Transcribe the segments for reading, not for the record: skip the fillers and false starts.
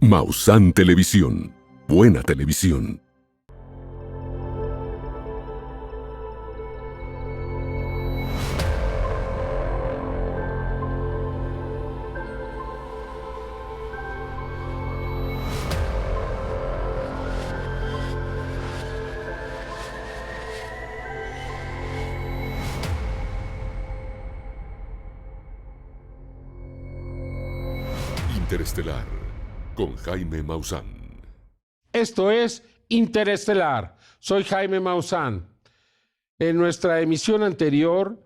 Maussan Televisión. Buena televisión. Interestelar, con Jaime Maussan. Esto es Interestelar. Soy Jaime Maussan. En nuestra emisión anterior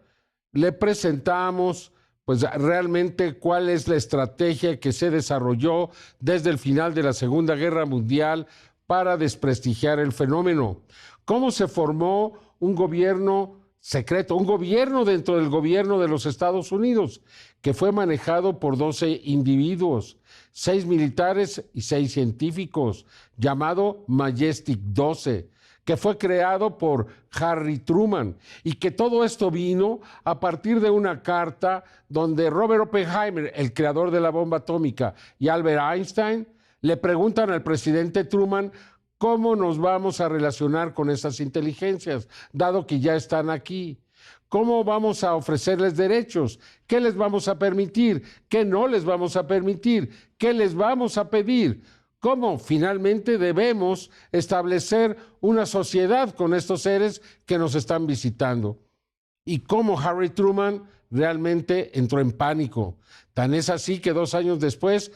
le presentamos realmente cuál es la estrategia que se desarrolló desde el final de la Segunda Guerra Mundial para desprestigiar el fenómeno. Cómo se formó un gobierno secreto, un gobierno dentro del gobierno de los Estados Unidos, que fue manejado por 12 individuos, 6 militares y 6 científicos, llamado Majestic 12, que fue creado por Harry Truman, y que todo esto vino a partir de una carta donde Robert Oppenheimer, el creador de la bomba atómica, y Albert Einstein le preguntan al presidente Truman cómo nos vamos a relacionar con esas inteligencias, dado que ya están aquí. ¿Cómo vamos a ofrecerles derechos? ¿Qué les vamos a permitir? ¿Qué no les vamos a permitir? ¿Qué les vamos a pedir? ¿Cómo finalmente debemos establecer una sociedad con estos seres que nos están visitando? Y cómo Harry Truman realmente entró en pánico. Tan es así que 2 años después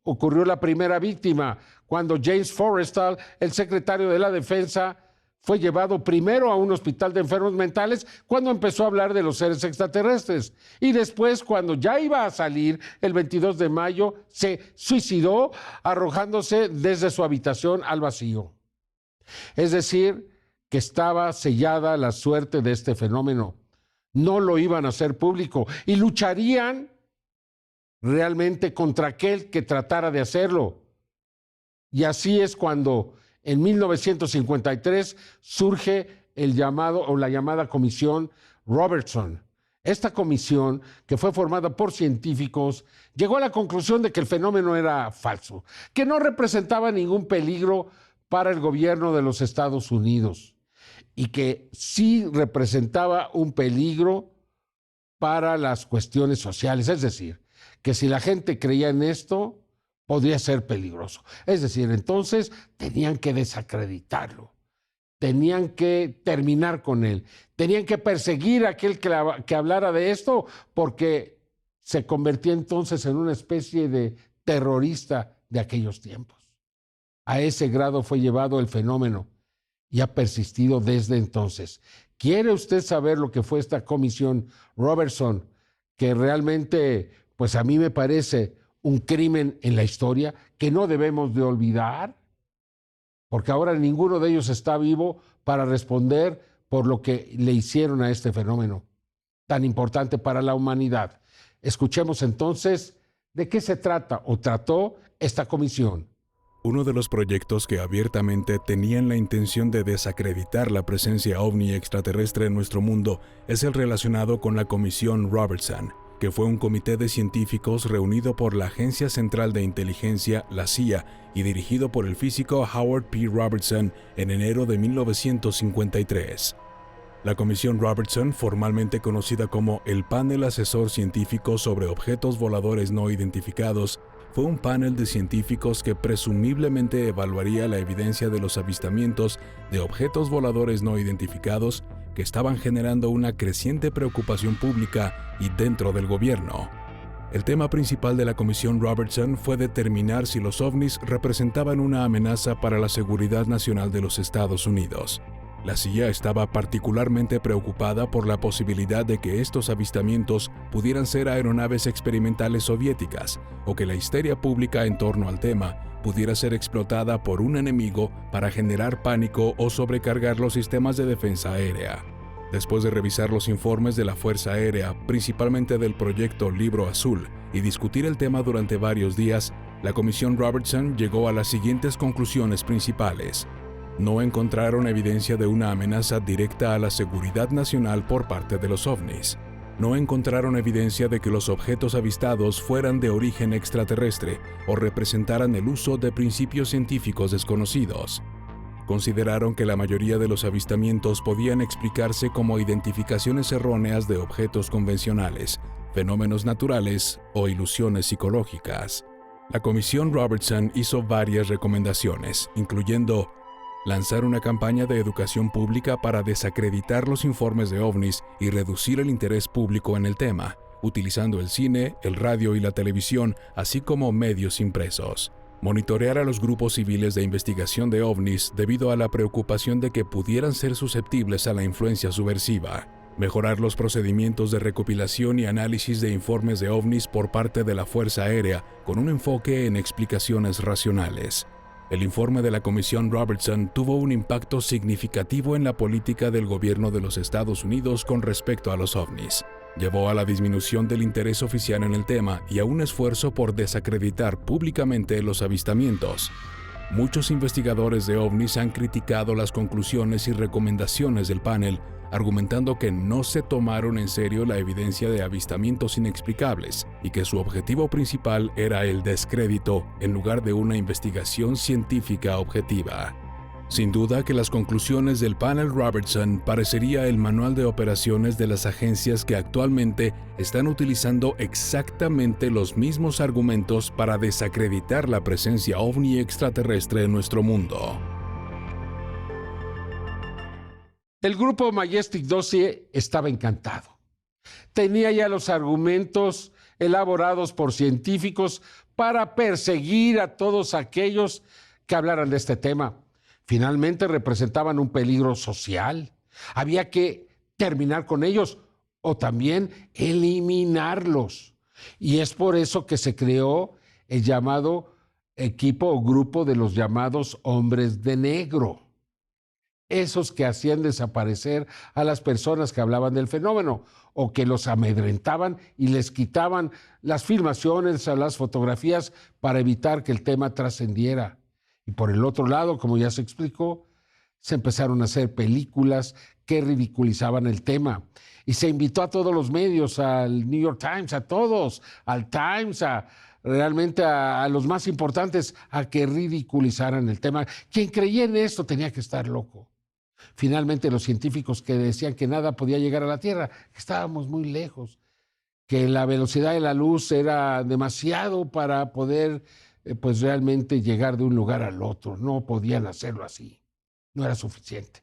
ocurrió la primera víctima, cuando James Forrestal, el secretario de la Defensa, fue llevado primero a un hospital de enfermos mentales cuando empezó a hablar de los seres extraterrestres. Y después, cuando ya iba a salir, el 22 de mayo, se suicidó arrojándose desde su habitación al vacío. Es decir, que estaba sellada la suerte de este fenómeno. No lo iban a hacer público y lucharían realmente contra aquel que tratara de hacerlo. Y así es cuando en 1953 surge el llamado o la llamada Comisión Robertson. Esta comisión, que fue formada por científicos, llegó a la conclusión de que el fenómeno era falso, que no representaba ningún peligro para el gobierno de los Estados Unidos y que sí representaba un peligro para las cuestiones sociales. Es decir, que si la gente creía en esto, podría ser peligroso. Es decir, entonces tenían que desacreditarlo, tenían que terminar con él, tenían que perseguir a aquel que hablara de esto, porque se convertía entonces en una especie de terrorista de aquellos tiempos. A ese grado fue llevado el fenómeno y ha persistido desde entonces. ¿Quiere usted saber lo que fue esta comisión Robertson, que realmente, a mí me parece un crimen en la historia que no debemos de olvidar? Porque ahora ninguno de ellos está vivo para responder por lo que le hicieron a este fenómeno tan importante para la humanidad. Escuchemos entonces de qué se trata o trató esta comisión. Uno de los proyectos que abiertamente tenían la intención de desacreditar la presencia ovni extraterrestre en nuestro mundo es el relacionado con la Comisión Robertson, que fue un comité de científicos reunido por la Agencia Central de Inteligencia, la CIA, y dirigido por el físico Howard P. Robertson en enero de 1953. La Comisión Robertson, formalmente conocida como el Panel Asesor Científico sobre Objetos Voladores No Identificados, fue un panel de científicos que presumiblemente evaluaría la evidencia de los avistamientos de objetos voladores no identificados que estaban generando una creciente preocupación pública y dentro del gobierno. El tema principal de la Comisión Robertson fue determinar si los ovnis representaban una amenaza para la seguridad nacional de los Estados Unidos. La CIA estaba particularmente preocupada por la posibilidad de que estos avistamientos pudieran ser aeronaves experimentales soviéticas o que la histeria pública en torno al tema pudiera ser explotada por un enemigo para generar pánico o sobrecargar los sistemas de defensa aérea. Después de revisar los informes de la Fuerza Aérea, principalmente del proyecto Libro Azul, y discutir el tema durante varios días, la Comisión Robertson llegó a las siguientes conclusiones principales. No encontraron evidencia de una amenaza directa a la seguridad nacional por parte de los ovnis. no encontraron evidencia de que los objetos avistados fueran de origen extraterrestre o representaran el uso de principios científicos desconocidos. Consideraron que la mayoría de los avistamientos podían explicarse como identificaciones erróneas de objetos convencionales, fenómenos naturales o ilusiones psicológicas. La Comisión Robertson hizo varias recomendaciones, incluyendo lanzar una campaña de educación pública para desacreditar los informes de ovnis y reducir el interés público en el tema, utilizando el cine, el radio y la televisión, así como medios impresos. Monitorear a los grupos civiles de investigación de ovnis debido a la preocupación de que pudieran ser susceptibles a la influencia subversiva. Mejorar los procedimientos de recopilación y análisis de informes de ovnis por parte de la Fuerza Aérea con un enfoque en explicaciones racionales. El informe de la Comisión Robertson tuvo un impacto significativo en la política del gobierno de los Estados Unidos con respecto a los ovnis. Llevó a la disminución del interés oficial en el tema y a un esfuerzo por desacreditar públicamente los avistamientos. Muchos investigadores de ovnis han criticado las conclusiones y recomendaciones del panel, argumentando que no se tomaron en serio la evidencia de avistamientos inexplicables y que su objetivo principal era el descrédito en lugar de una investigación científica objetiva. Sin duda que las conclusiones del panel Robertson parecería el manual de operaciones de las agencias que actualmente están utilizando exactamente los mismos argumentos para desacreditar la presencia ovni extraterrestre en nuestro mundo. El grupo Majestic 12 estaba encantado. Tenía ya los argumentos elaborados por científicos para perseguir a todos aquellos que hablaran de este tema. Finalmente representaban un peligro social. Había que terminar con ellos o también eliminarlos. Y es por eso que se creó el llamado equipo o grupo de los llamados hombres de negro. Esos que hacían desaparecer a las personas que hablaban del fenómeno o que los amedrentaban y les quitaban las filmaciones o las fotografías para evitar que el tema trascendiera. Y por el otro lado, como ya se explicó, se empezaron a hacer películas que ridiculizaban el tema. Y se invitó a todos los medios, al New York Times, a todos, al Times, realmente a los más importantes, a que ridiculizaran el tema. Quien creía en esto tenía que estar loco. Finalmente, los científicos que decían que nada podía llegar a la Tierra, que estábamos muy lejos, que la velocidad de la luz era demasiado para poder pues realmente llegar de un lugar al otro. No podían hacerlo así. No era suficiente.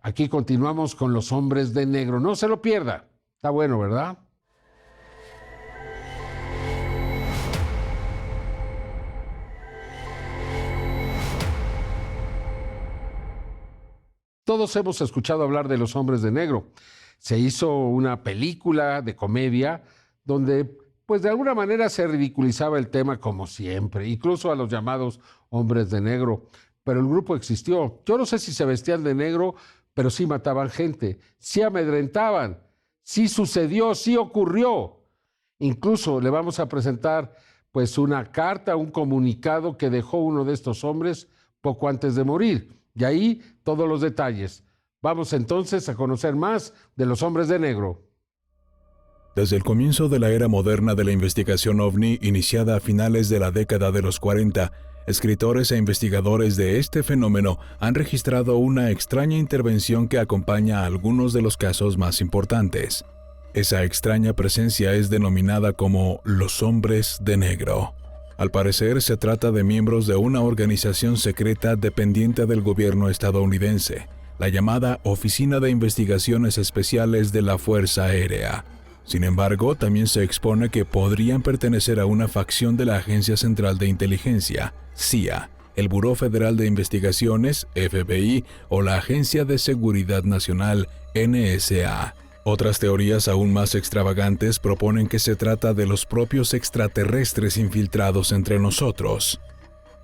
Aquí continuamos con los hombres de negro. No se lo pierda. Está bueno, ¿verdad? Todos hemos escuchado hablar de los hombres de negro. Se hizo una película de comedia donde pues de alguna manera se ridiculizaba el tema como siempre, incluso a los llamados hombres de negro. Pero el grupo existió. Yo no sé si se vestían de negro, pero sí mataban gente, sí amedrentaban, sí sucedió, sí ocurrió. Incluso le vamos a presentar pues una carta, un comunicado que dejó uno de estos hombres poco antes de morir. Y ahí todos los detalles. Vamos entonces a conocer más de los hombres de negro. Desde el comienzo de la era moderna de la investigación ovni, iniciada a finales de la década de los 40, escritores e investigadores de este fenómeno han registrado una extraña intervención que acompaña a algunos de los casos más importantes. Esa extraña presencia es denominada como los hombres de negro. Al parecer, se trata de miembros de una organización secreta dependiente del gobierno estadounidense, la llamada Oficina de Investigaciones Especiales de la Fuerza Aérea. Sin embargo, también se expone que podrían pertenecer a una facción de la Agencia Central de Inteligencia, CIA, el Buró Federal de Investigaciones, FBI, o la Agencia de Seguridad Nacional, NSA. Otras teorías aún más extravagantes proponen que se trata de los propios extraterrestres infiltrados entre nosotros.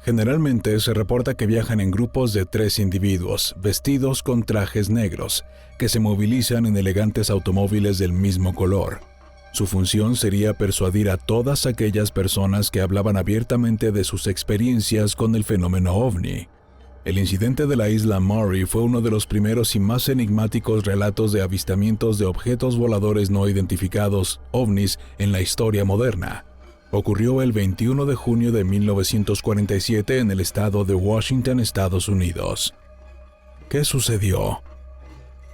Generalmente se reporta que viajan en grupos de 3 individuos, vestidos con trajes negros, que se movilizan en elegantes automóviles del mismo color. Su función sería persuadir a todas aquellas personas que hablaban abiertamente de sus experiencias con el fenómeno ovni. El incidente de la isla Maury fue uno de los primeros y más enigmáticos relatos de avistamientos de objetos voladores no identificados, ovnis, en la historia moderna. Ocurrió el 21 de junio de 1947 en el estado de Washington, Estados Unidos. ¿Qué sucedió?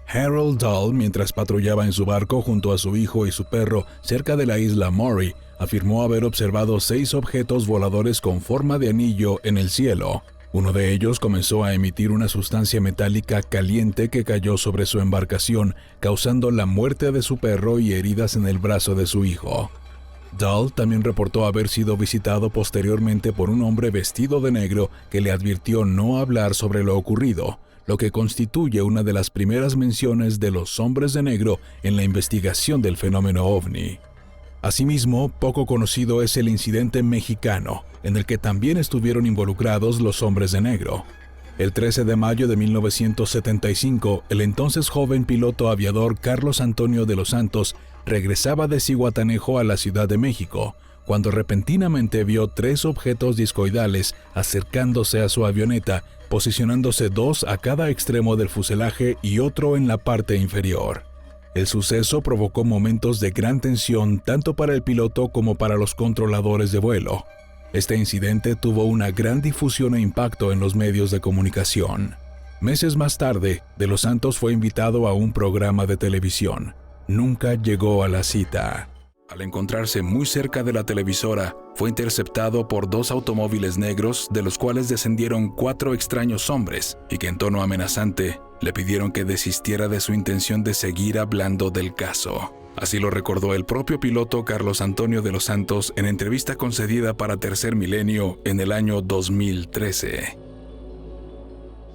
Harold Dahl, mientras patrullaba en su barco junto a su hijo y su perro cerca de la isla Maury, afirmó haber observado 6 objetos voladores con forma de anillo en el cielo. Uno de ellos comenzó a emitir una sustancia metálica caliente que cayó sobre su embarcación, causando la muerte de su perro y heridas en el brazo de su hijo. Dahl también reportó haber sido visitado posteriormente por un hombre vestido de negro que le advirtió no hablar sobre lo ocurrido, lo que constituye una de las primeras menciones de los hombres de negro en la investigación del fenómeno ovni. Asimismo, poco conocido es el incidente mexicano, en el que también estuvieron involucrados los hombres de negro. El 13 de mayo de 1975, el entonces joven piloto aviador Carlos Antonio de los Santos regresaba de Zihuatanejo a la Ciudad de México, cuando repentinamente vio 3 objetos discoidales acercándose a su avioneta, posicionándose 2 a cada extremo del fuselaje y otro en la parte inferior. El suceso provocó momentos de gran tensión tanto para el piloto como para los controladores de vuelo. Este incidente tuvo una gran difusión e impacto en los medios de comunicación. Meses más tarde, De los Santos fue invitado a un programa de televisión. Nunca llegó a la cita. Al encontrarse muy cerca de la televisora, fue interceptado por 2 automóviles negros, de los cuales descendieron 4 extraños hombres, y que en tono amenazante le pidieron que desistiera de su intención de seguir hablando del caso. Así lo recordó el propio piloto Carlos Antonio de los Santos en entrevista concedida para Tercer Milenio en el año 2013.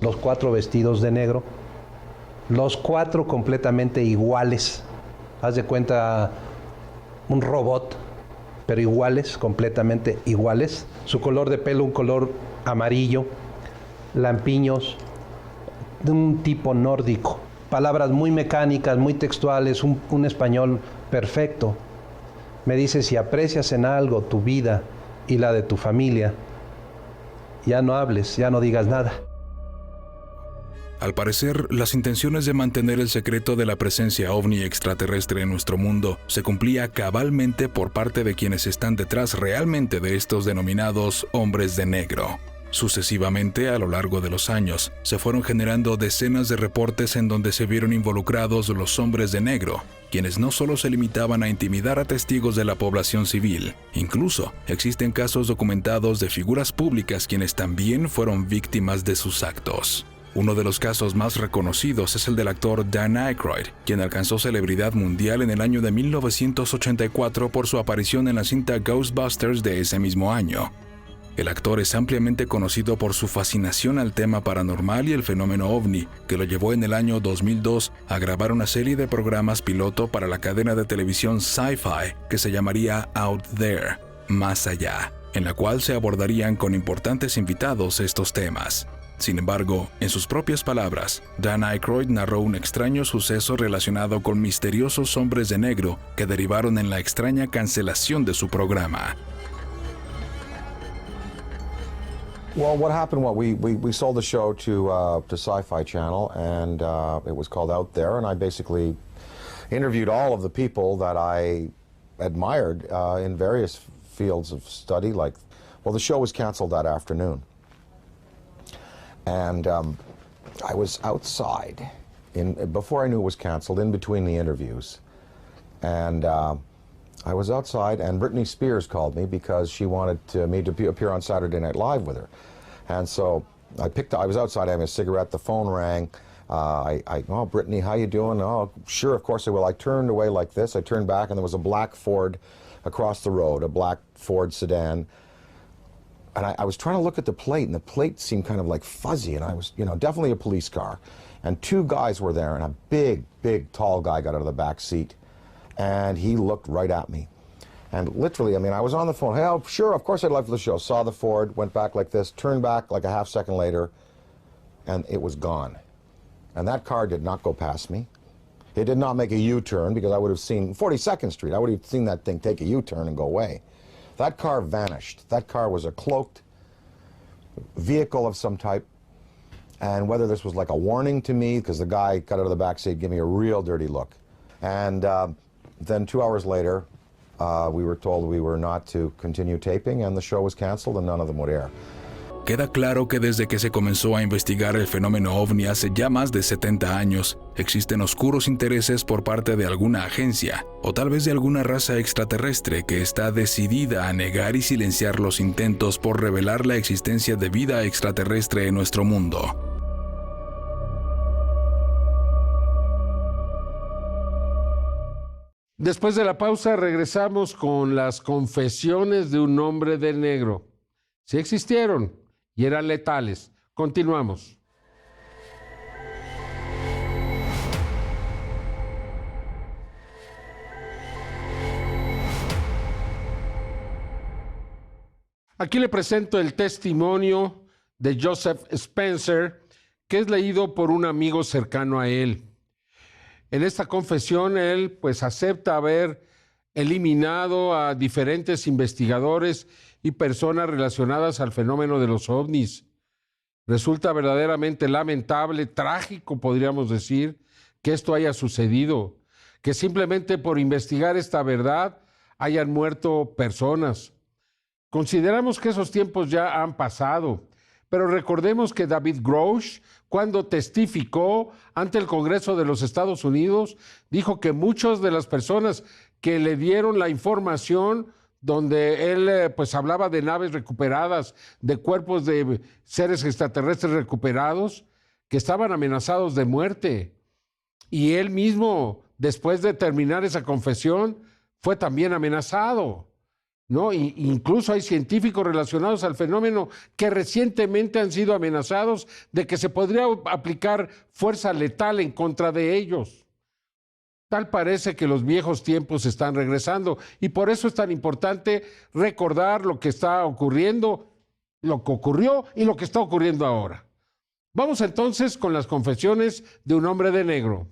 Los 4 vestidos de negro, los 4 completamente iguales. Haz de cuenta un robot, pero iguales, completamente iguales. Su color de pelo, un color amarillo, lampiños, de un tipo nórdico. Palabras muy mecánicas, muy textuales, un español perfecto. Me dice, si aprecias en algo tu vida y la de tu familia, ya no hables, ya no digas nada. Al parecer, las intenciones de mantener el secreto de la presencia ovni extraterrestre en nuestro mundo se cumplía cabalmente por parte de quienes están detrás realmente de estos denominados hombres de negro. Sucesivamente, a lo largo de los años, se fueron generando decenas de reportes en donde se vieron involucrados los hombres de negro, quienes no solo se limitaban a intimidar a testigos de la población civil, incluso existen casos documentados de figuras públicas quienes también fueron víctimas de sus actos. Uno de los casos más reconocidos es el del actor Dan Aykroyd, quien alcanzó celebridad mundial en el año de 1984 por su aparición en la cinta Ghostbusters de ese mismo año. El actor es ampliamente conocido por su fascinación al tema paranormal y el fenómeno ovni, que lo llevó en el año 2002 a grabar una serie de programas piloto para la cadena de televisión Sci-Fi que se llamaría Out There, Más Allá, en la cual se abordarían con importantes invitados estos temas. Sin embargo, en sus propias palabras, Dan Aykroyd narró un extraño suceso relacionado con misteriosos hombres de negro que derivaron en la extraña cancelación de su programa. Well, what happened? Well, we sold the show to Sci-Fi Channel, and it was called Out There, and I basically interviewed all of the people that I admired in various fields of study. Like, well, the show was canceled that afternoon, and I was outside before I knew it was canceled, in between the interviews, and I was outside, and Britney Spears called me because she wanted me to appear on Saturday Night Live with her. And so I was outside having a cigarette, the phone rang. Oh, Brittany, how you doing? Oh, sure, of course I will. I turned away like this. I turned back, and there was a black Ford across the road, a black Ford sedan. And I was trying to look at the plate, and the plate seemed kind of like fuzzy, and I was, definitely a police car. And 2 guys were there, and a big, big, tall guy got out of the back seat, and he looked right at me. And literally, I was on the phone. Hey, oh, sure, of course I'd love the show. Saw the Ford, went back like this, turned back like a half second later, and it was gone. And that car did not go past me. It did not make a U-turn, because I would have seen 42nd Street. I would have seen that thing take a U-turn and go away. That car vanished. That car was a cloaked vehicle of some type. and whether this was like a warning to me, because the guy got out of the back seat, gave me a real dirty look. And then 2 hours later, we were told we were not to continue taping, and the show was canceled, and none of them would air. Queda claro que desde que se comenzó a investigar el fenómeno ovni hace ya más de 70 años, existen oscuros intereses por parte de alguna agencia, o tal vez de alguna raza extraterrestre que está decidida a negar y silenciar los intentos por revelar la existencia de vida extraterrestre en nuestro mundo. Después de la pausa regresamos con las confesiones de un hombre de negro. Sí existieron y eran letales. Continuamos. Aquí le presento el testimonio de Joseph Spencer, que es leído por un amigo cercano a él. En esta confesión, él pues acepta haber eliminado a diferentes investigadores y personas relacionadas al fenómeno de los ovnis. Resulta verdaderamente lamentable, trágico, podríamos decir, que esto haya sucedido, que simplemente por investigar esta verdad hayan muerto personas. Consideramos que esos tiempos ya han pasado, pero recordemos que David Grosh, cuando testificó ante el Congreso de los Estados Unidos, dijo que muchas de las personas que le dieron la información donde él pues hablaba de naves recuperadas, de cuerpos de seres extraterrestres recuperados, que estaban amenazados de muerte. Y él mismo, después de terminar esa confesión, fue también amenazado, ¿no? Incluso hay científicos relacionados al fenómeno que recientemente han sido amenazados de que se podría aplicar fuerza letal en contra de ellos. Tal parece que los viejos tiempos están regresando y por eso es tan importante recordar lo que está ocurriendo, lo que ocurrió y lo que está ocurriendo ahora. Vamos entonces con las confesiones de un hombre de negro.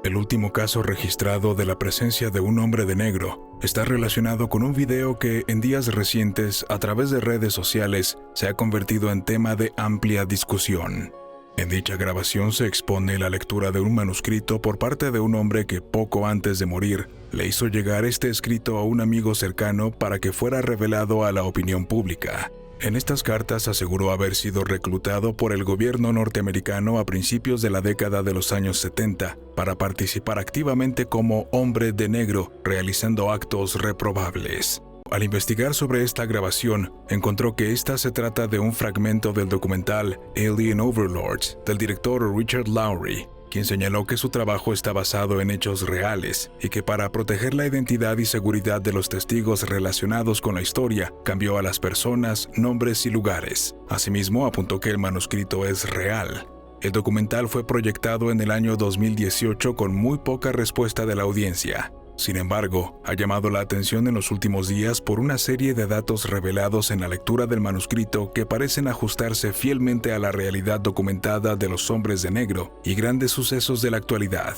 El último caso registrado de la presencia de un hombre de negro está relacionado con un video que en días recientes, a través de redes sociales, se ha convertido en tema de amplia discusión. En dicha grabación se expone la lectura de un manuscrito por parte de un hombre que poco antes de morir le hizo llegar este escrito a un amigo cercano para que fuera revelado a la opinión pública. En estas cartas aseguró haber sido reclutado por el gobierno norteamericano a principios de la década de los años 70 para participar activamente como hombre de negro, realizando actos reprobables. Al investigar sobre esta grabación, encontró que esta se trata de un fragmento del documental Alien Overlords del director Richard Lowry, quien señaló que su trabajo está basado en hechos reales y que para proteger la identidad y seguridad de los testigos relacionados con la historia, cambió a las personas, nombres y lugares. Asimismo, apuntó que el manuscrito es real. El documental fue proyectado en el año 2018 con muy poca respuesta de la audiencia. Sin embargo, ha llamado la atención en los últimos días por una serie de datos revelados en la lectura del manuscrito que parecen ajustarse fielmente a la realidad documentada de los hombres de negro y grandes sucesos de la actualidad.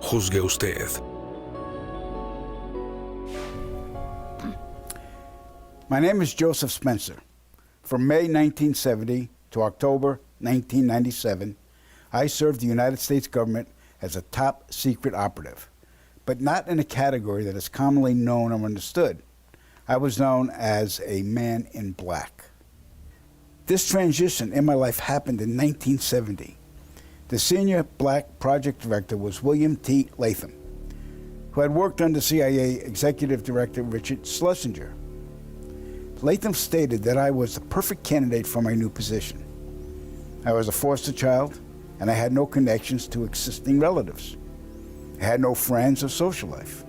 Juzgue usted. My name is Joseph Spencer. From May 1970 to October 1997, I served the United States government as a top secret operative, but not in a category that is commonly known or understood. I was known as a man in black. This transition in my life happened in 1970. The senior black project director was William T. Latham, who had worked under CIA Executive Director Richard Schlesinger. Latham stated that I was the perfect candidate for my new position. I was a foster child, and I had no connections to existing relatives. I had no friends or social life.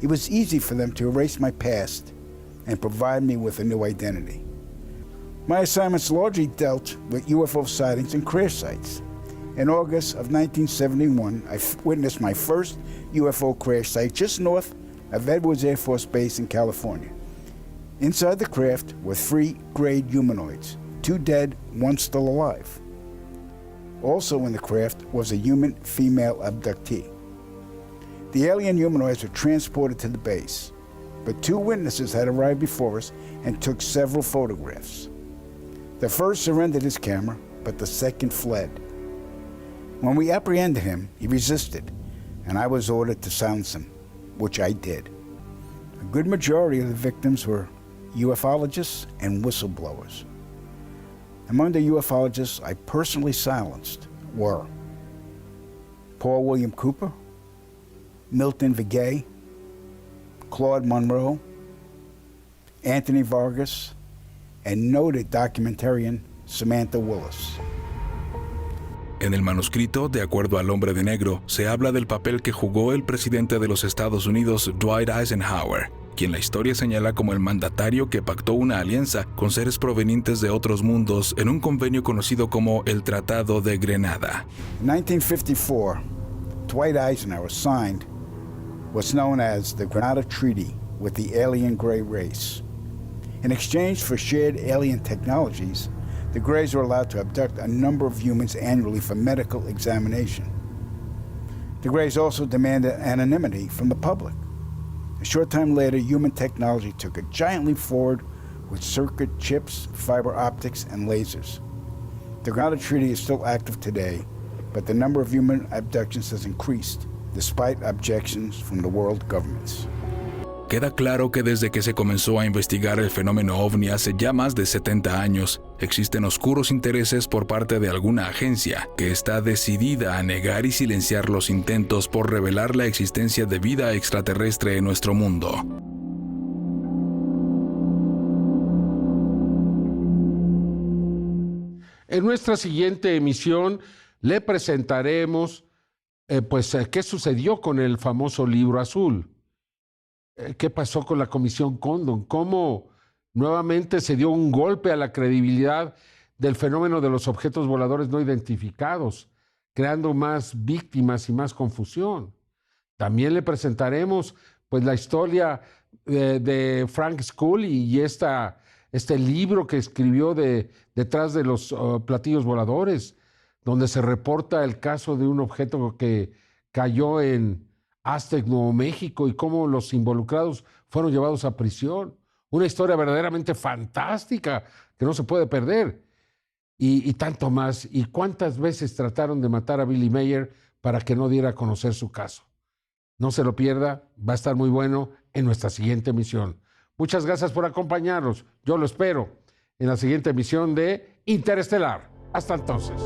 It was easy for them to erase my past and provide me with a new identity. My assignments largely dealt with UFO sightings and crash sites. In August of 1971, I witnessed my first UFO crash site just north of Edwards Air Force Base in California. Inside the craft were 3 grayed humanoids, 2 dead, 1 still alive. Also in the craft was a human female abductee. The alien humanoids were transported to the base, but 2 witnesses had arrived before us and took several photographs. The first surrendered his camera, but the second fled. When we apprehended him, he resisted, and I was ordered to silence him, which I did. A good majority of the victims were ufologists and whistleblowers. Among the ufologists I personally silenced were Paul William Cooper, Milton Vigay, Claude Monroe, Anthony Vargas, and noted documentarian Samantha Willis. En el manuscrito, de acuerdo al Hombre de Negro, se habla del papel que jugó el presidente de los Estados Unidos, Dwight Eisenhower, quien la historia señala como el mandatario que pactó una alianza con seres provenientes de otros mundos en un convenio conocido como el Tratado de Grenada. In 1954, Dwight Eisenhower signed what's known as the Grenada Treaty with the alien gray race. In exchange for shared alien technologies, the Greys were allowed to abduct a number of humans annually for medical examination. The Greys also demanded anonymity from the public. A short time later, human technology took a giant leap forward with circuit chips, fiber optics, and lasers. The Grenada Treaty is still active today, but the number of human abductions has increased, despite objections from the world governments. Queda claro que desde que se comenzó a investigar el fenómeno ovni hace ya más de 70 años, existen oscuros intereses por parte de alguna agencia que está decidida a negar y silenciar los intentos por revelar la existencia de vida extraterrestre en nuestro mundo. En nuestra siguiente emisión le presentaremos qué sucedió con el famoso libro azul. ¿Qué pasó con la Comisión Condon? ¿Cómo nuevamente se dio un golpe a la credibilidad del fenómeno de los objetos voladores no identificados, creando más víctimas y más confusión? También le presentaremos la historia de Frank Scully y este libro que escribió detrás de los platillos voladores, donde se reporta el caso de un objeto que cayó en Aztec, Nuevo México, y cómo los involucrados fueron llevados a prisión. Una historia verdaderamente fantástica que no se puede perder. Y tanto más. ¿Y cuántas veces trataron de matar a Billy Mayer para que no diera a conocer su caso? No se lo pierda, va a estar muy bueno en nuestra siguiente emisión. Muchas gracias por acompañarnos. Yo lo espero en la siguiente emisión de Interestelar. Hasta entonces.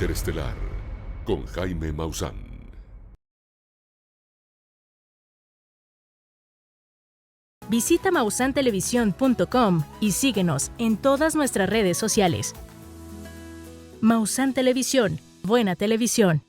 Interestelar con Jaime Maussan. Visita maussantelevisión.com y síguenos en todas nuestras redes sociales. Maussan Televisión, buena televisión.